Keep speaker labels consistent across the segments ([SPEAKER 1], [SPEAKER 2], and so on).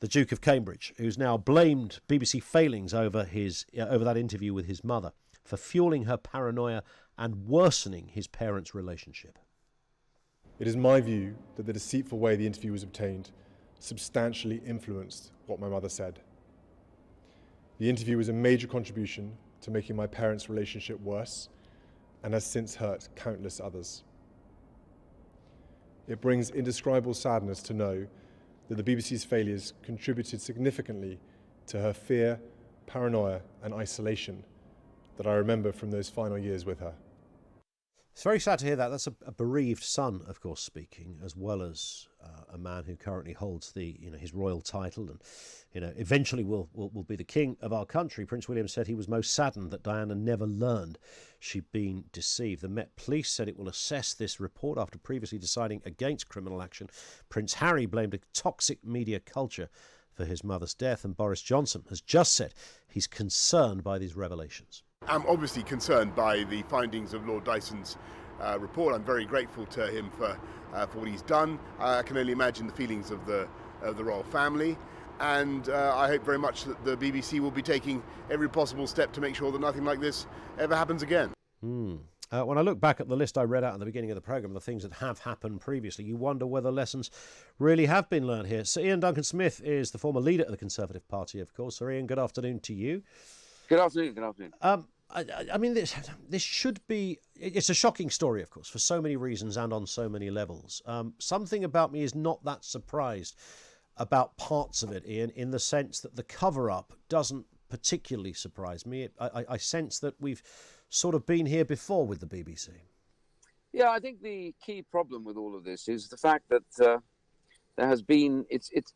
[SPEAKER 1] the Duke of Cambridge, who's now blamed BBC failings over that interview with his mother for fueling her paranoia and worsening his parents' relationship.
[SPEAKER 2] It is my view that the deceitful way the interview was obtained substantially influenced what my mother said. The interview was a major contribution to making my parents' relationship worse and has since hurt countless others. It brings indescribable sadness to know that the BBC's failures contributed significantly to her fear, paranoia and isolation that I remember from those final years with her.
[SPEAKER 1] It's very sad to hear that. That's a bereaved son, of course, speaking, as well as a man who currently holds his royal title and eventually will be the king of our country. Prince William said he was most saddened that Diana never learned she'd been deceived. The Met Police said it will assess this report after previously deciding against criminal action. Prince Harry blamed a toxic media culture for his mother's death, and Boris Johnson has just said he's concerned by these revelations.
[SPEAKER 3] I'm obviously concerned by the findings of Lord Dyson's report. I'm very grateful to him for what he's done. I can only imagine the feelings of the royal family, and I hope very much that the BBC will be taking every possible step to make sure that nothing like this ever happens again.
[SPEAKER 1] When I look back at the list I read out at the beginning of the programme, the things that have happened previously, you wonder whether lessons really have been learned here. Sir Iain Duncan Smith is the former leader of the Conservative Party, of course. Sir Iain, good afternoon to you.
[SPEAKER 4] Good afternoon. Good afternoon.
[SPEAKER 1] I mean, this should be... It's a shocking story, of course, for so many reasons and on so many levels. Something about me is not that surprised about parts of it, Iain, in the sense that the cover-up doesn't particularly surprise me. I sense that we've sort of been here before with the BBC.
[SPEAKER 4] Yeah, I think the key problem with all of this is the fact that there has been...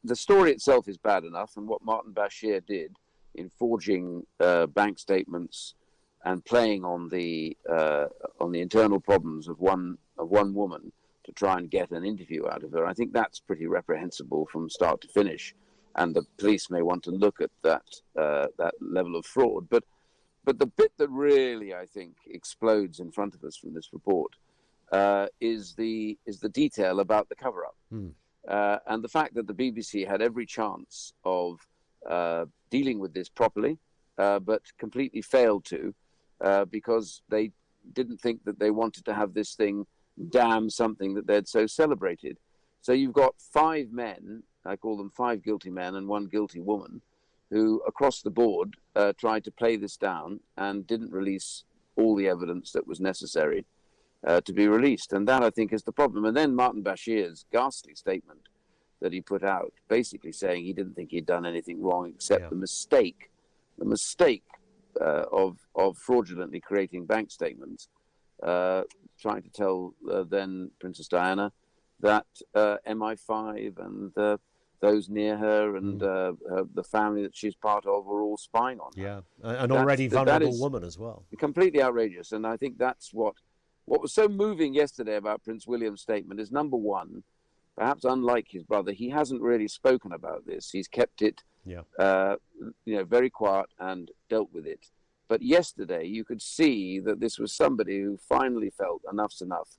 [SPEAKER 4] the story itself is bad enough, and what Martin Bashir did in forging bank statements and playing on the internal problems of one woman to try and get an interview out of her, I think that's pretty reprehensible from start to finish, and the police may want to look at that level of fraud. But the bit that really, I think, explodes in front of us from this report is the detail about the cover-up, and the fact that the BBC had every chance of dealing with this properly, but completely failed to, because they didn't think that they wanted to have this thing damn something that they'd so celebrated. So you've got 5 men, I call them 5 guilty men and 1 guilty woman, who across the board tried to play this down and didn't release all the evidence that was necessary to be released. And that, I think, is the problem. And then Martin Bashir's ghastly statement that he put out, basically saying he didn't think he'd done anything wrong except the mistake of fraudulently creating bank statements, trying to tell then Princess Diana that MI5 and those near her and the family that she's part of were all spying on her.
[SPEAKER 1] Yeah, an already vulnerable woman as well.
[SPEAKER 4] Completely outrageous, and I think that's what was so moving yesterday about Prince William's statement is, number one, perhaps unlike his brother, he hasn't really spoken about this. He's kept it, very quiet and dealt with it. But yesterday, you could see that this was somebody who finally felt enough's enough.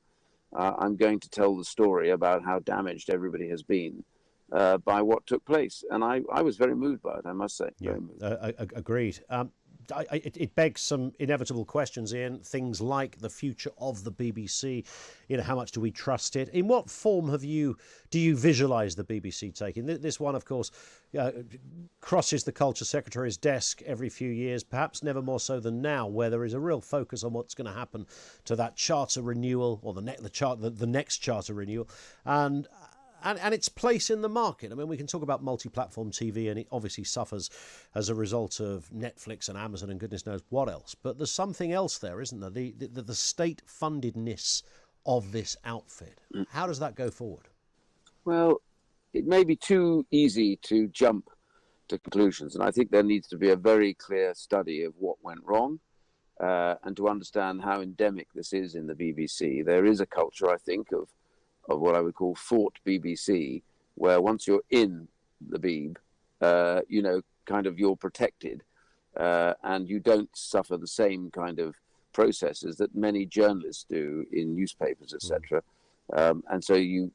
[SPEAKER 4] I'm going to tell the story about how damaged everybody has been by what took place. And I was very moved by it, I must say.
[SPEAKER 1] Yeah, agreed. It begs some inevitable questions, Iain. Things like the future of the BBC. How much do we trust it? In what form do you visualise the BBC taking? This one, of course, crosses the Culture Secretary's desk every few years, perhaps never more so than now, where there is a real focus on what's going to happen to that charter renewal or the next charter renewal, and its place in the market. I mean, we can talk about multi-platform TV, and it obviously suffers as a result of Netflix and Amazon and goodness knows what else. But there's something else there, isn't there? The state-fundedness of this outfit. How does that go forward?
[SPEAKER 4] Well, it may be too easy to jump to conclusions, and I think there needs to be a very clear study of what went wrong, and to understand how endemic this is in the BBC. There is a culture, I think, of what I would call fort BBC, where once you're in the Beeb, you're protected, and you don't suffer the same kind of processes that many journalists do in newspapers, etc. And so you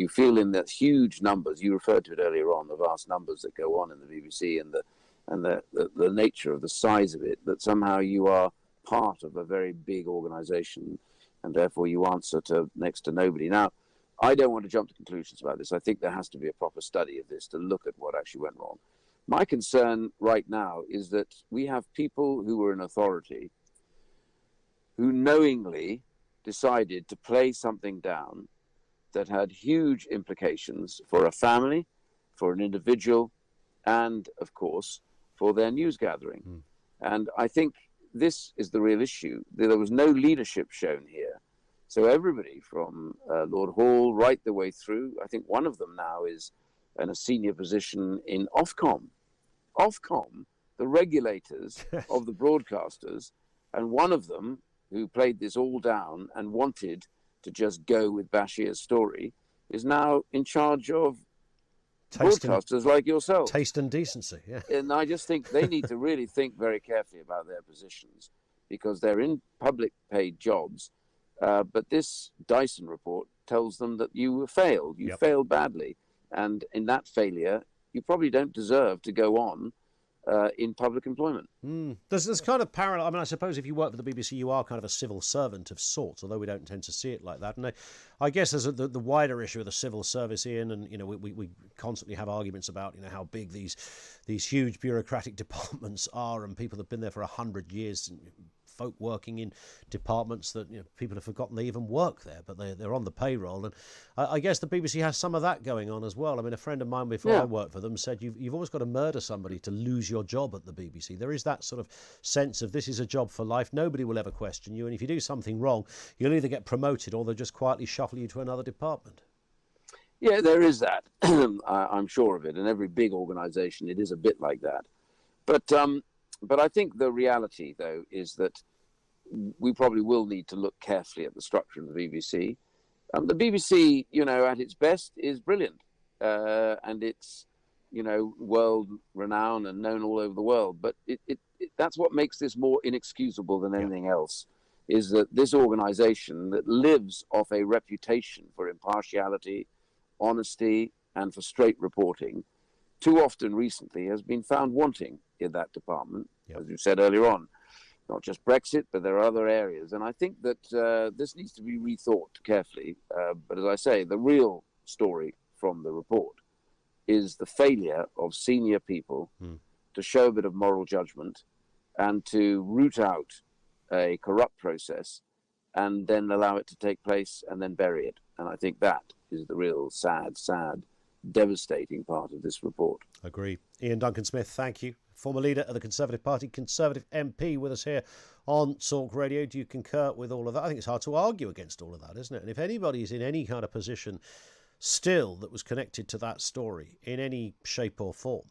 [SPEAKER 4] feel in that huge numbers, you referred to it earlier on, the vast numbers that go on in the BBC and the nature of the size of it, that somehow you are part of a very big organization and therefore you answer to next to nobody. Now, I don't want to jump to conclusions about this. I think there has to be a proper study of this to look at what actually went wrong. My concern right now is that we have people who were in authority who knowingly decided to play something down that had huge implications for a family, for an individual, and, of course, for their news gathering. And I think this is the real issue. There was no leadership shown here. So everybody from Lord Hall right the way through, I think one of them now is in a senior position in Ofcom. Ofcom, the regulators of the broadcasters, and one of them who played this all down and wanted to just go with Bashir's story, is now in charge of broadcasters like yourself.
[SPEAKER 1] Taste and decency, yeah.
[SPEAKER 4] And I just think they need to really think very carefully about their positions, because they're in public paid jobs. But this Dyson report tells them that you failed. You failed badly. And in that failure, you probably don't deserve to go on in public employment.
[SPEAKER 1] There's kind of parallel. I mean, I suppose if you work for the BBC, you are kind of a civil servant of sorts, although we don't tend to see it like that. And I guess there's the wider issue of the civil service, Ian, and we constantly have arguments about how big these huge bureaucratic departments are, and people have been there for 100 years. Folk working in departments that people have forgotten they even work there, but they're on the payroll. And I guess the BBC has some of that going on as well. I mean, a friend of mine before I worked for them said you've always got to murder somebody to lose your job at the BBC. There is that sort of sense of this is a job for life. Nobody will ever question you, and if you do something wrong, you'll either get promoted or they'll just quietly shuffle you to another department.
[SPEAKER 4] Yeah, there is that. I'm sure of it. In every big organisation, it is a bit like that. But I think the reality, though, is that we probably will need to look carefully at the structure of the BBC. The BBC, at its best, is brilliant, and it's, world renowned and known all over the world. But that's what makes this more inexcusable than anything else, is that this organisation that lives off a reputation for impartiality, honesty, and for straight reporting, too often recently has been found wanting in that department, as you said earlier on. Not just Brexit, but there are other areas. And I think that this needs to be rethought carefully. But as I say, the real story from the report is the failure of senior people to show a bit of moral judgment and to root out a corrupt process and then allow it to take place and then bury it. And I think that is the real sad, devastating part of this report.
[SPEAKER 1] Agree. Iain Duncan Smith, thank you. Former leader of the Conservative Party, Conservative MP, with us here on Talk Radio. Do you concur with all of that? I think it's hard to argue against all of that, isn't it? And if anybody's in any kind of position still that was connected to that story in any shape or form,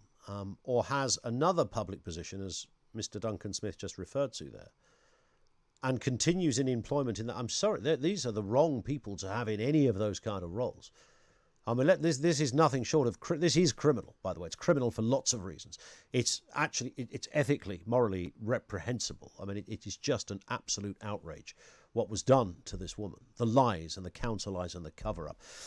[SPEAKER 1] or has another public position, as Mr. Duncan Smith just referred to there, and continues in employment in that, I'm sorry, these are the wrong people to have in any of those kind of roles. I mean, this is nothing short of... This is criminal, by the way. It's criminal for lots of reasons. It's actually... It's ethically, morally reprehensible. I mean, it is just an absolute outrage what was done to this woman. The lies and the counter-lies and the cover-up.